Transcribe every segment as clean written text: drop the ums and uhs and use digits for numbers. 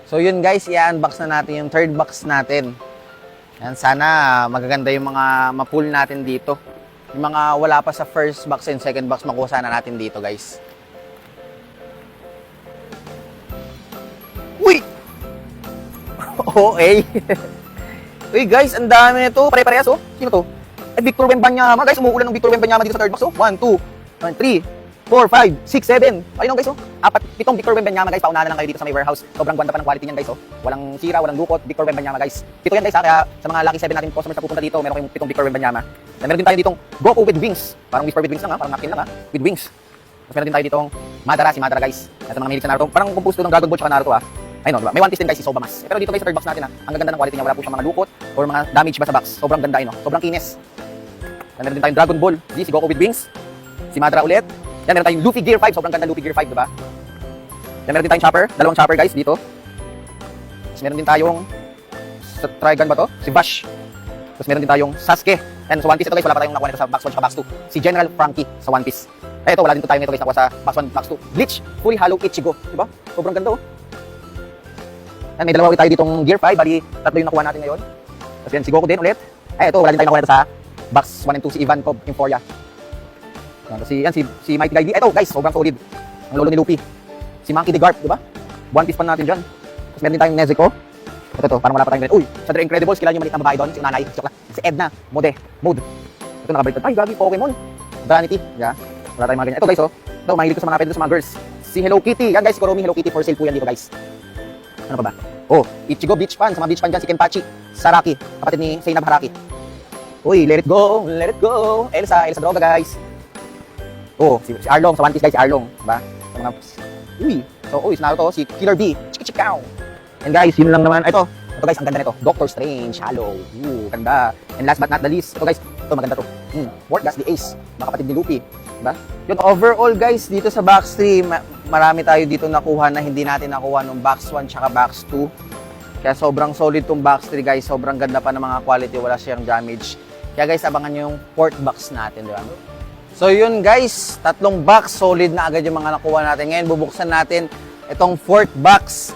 So yun guys, i-unbox na natin yung third box natin. Yan, sana magaganda yung mga ma-pull natin dito. Yung mga wala pa sa first box and second box, makuha sana natin dito guys. Uy! OA! Uy guys, ang dami nito. Pare-parehas oh. Sino to? Victor Wembanyama guys, umuulan ng Victor Wembanyama dito sa third box oh. 1, 2, 3, 4, 5, 6, 7. Ayun guys oh. 7 Victor Wembanyama guys. Paunahan lang kayo dito sa may warehouse. Sobrang ganda pa ng quality niyan guys oh. Walang sira, walang dukot. Victor Wembanyama guys. 7 yan guys ha. Kaya sa mga Lucky 7 natin customers na pupunta dito, meron kayong 7 Victor Wembanyama. Meron din tayo ditong Goku with wings. Parang whisper with wings lang ha. Parang napkin lang ha. With wings. Tapos meron din tayo ditong Madara, si Madara guys. At sa mga mahilig sa Naruto. Parang composed ng Dragon Ball tsaka Naruto ha. Ayun oh, diba? May One Piece din guys si Sobamas. Pero dito guys sa third box natin ha. Ang ganda ng quality niya. Wala po siyang mga dukot or mga damage ba sa box. Sobrang ganda ayun oh. Sobrang kinis. Meron din tayong Dragon Ball. Si Goku with wings. Si Madara ulit. Yan, meron tayong Luffy Gear 5. Sobrang ganda Luffy Gear 5, diba? Yan, meron din tayong chopper. Dalawang chopper, guys, dito. Tapos meron din tayong sa Trigun ba to? Si Bash. Tapos meron din tayong Sasuke. Yan, sa One Piece ito, guys. Wala pa tayong nakuha nito sa box 1 at box 2. Si General Frankie sa One Piece. Eh, ito, wala din tayo nito, guys, nakuha sa box 1 box 2. Bleach, Full Hollow Ichigo. Diba? Sobrang ganda, oh. Yan, may dalawa ulit tayo ditong Gear 5. Bali, tatlo yung nakuha natin ngayon. Tapos yan, si Goku din ulit. Eh, ito, wala din tayo nakuha nito sa box 1 and 2. Si Ivankov Euphoria. Yan, si Mighty Guy. Ito guys, sobrang solid. Ang lolo ni Luffy. Si Monkey D. Garp, di ba? One Piece pa natin dyan. Tapos meron din tayong Nezuko. Ito, parang wala pa tayong ganyan. Uy, sa The Incredibles, kilala yung maliit na babae doon. Si Unanay, si Edna, Mode. Ito, nakabalik. Ay, gagi, Pokemon. Vanity. Yeah. Wala tayong mga ganyan. Ito guys, oh. Ito, mahilig ko sa mga pwede sa mga girls. Si Hello Kitty. Yan guys, si Kuromi Hello Kitty for sale po yan dito guys. Ano pa ba? Oh, Ichigo Beach Fan. Sa mga beach fan dyan, si Kenpachi. Saraki, kapatid ni Zainab Haraki. Uy, let it go, let it go. Elsa Droga guys. Oh, si Arlong, sa One Piece guys, si Arlong, diba? Sa mga, uy, si Naruto, si Killer B, Chikikaw. And guys, yun lang naman, ito guys, ang ganda nito, Doctor Strange, Hollow, ganda. And last but not the least, ito guys, ito maganda to, Morgas the Ace, mga kapatid ni Luffy, diba? Yun, overall guys, dito sa box 3, marami tayo dito nakuha na hindi natin nakuha nung box 1 tsaka box 2. Kaya sobrang solid tong box 3 guys, sobrang ganda pa ng mga quality, wala siyang damage. Kaya guys, abangan nyo yung fourth box natin, diba? So yun guys, 3 box, solid na agad yung mga nakuha natin. Ngayon bubuksan natin itong 4th box.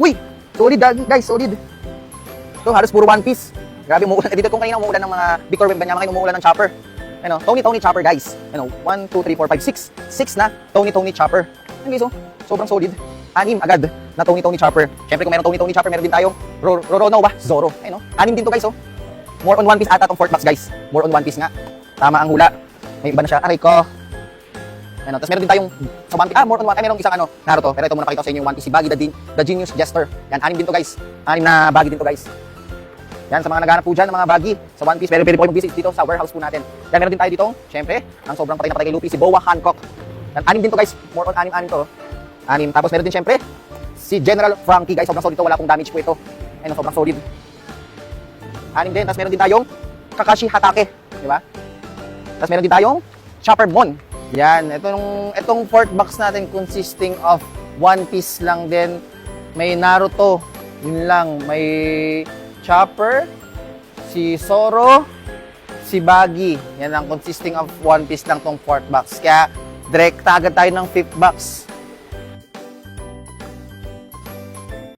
Uy, solid guys, solid. Ito halos puro One Piece. Grabe, umuulan. Dito kung kanina umuulan ng mga Victor Wembanyama, ngayon umuulan ng Chopper. Ano, Tony Chopper guys. Ano, 1, 2, 3, 4, 5, 6. 6 na Tony Chopper. Ano guys, oh, sobrang solid. 6 agad na Tony Chopper. Siyempre kung meron Tony Chopper, meron din tayong Roronoa ba? Zoro. Ayun, 6 din to guys, oh. More on One Piece ata itong 4th box guys. More on One Piece nga. Tama ang hula. May iba na siya. Aray ko. Ano, tapos meron din tayong sa One Piece. More on One. Ay, merong isang Naruto. Pero ito muna pakita ko sa inyo yung One Piece. Si Baggy the Genius Jester. Yan, 6 din to guys. 6 na Baggy din to guys. Yan, sa mga naghanap po dyan ng mga Baggy sa One Piece. Pwede po kayong visit dito sa warehouse po natin. Yan, meron din tayo dito. Siyempre, ang sobrang patay na patay kay Luffy. Si Boa Hancock. Yan, 6 din to guys. More on 6 to. 6. Tapos meron din siyempre si General Frankie guys. Sobrang solid to. Wala pong damage po ito. Ayun, sobrang solid. 6 din. Tapos meron din tayong Kakashi Hatake, di ba? Tapos meron din tayong Chopper Mon. Yan, itong 4th box natin consisting of One Piece lang din. May Naruto, yun lang. May Chopper, si Zoro, si Baggy. Yan lang, consisting of One Piece lang tong 4th box. Kaya, direct agad tayo ng 5th box.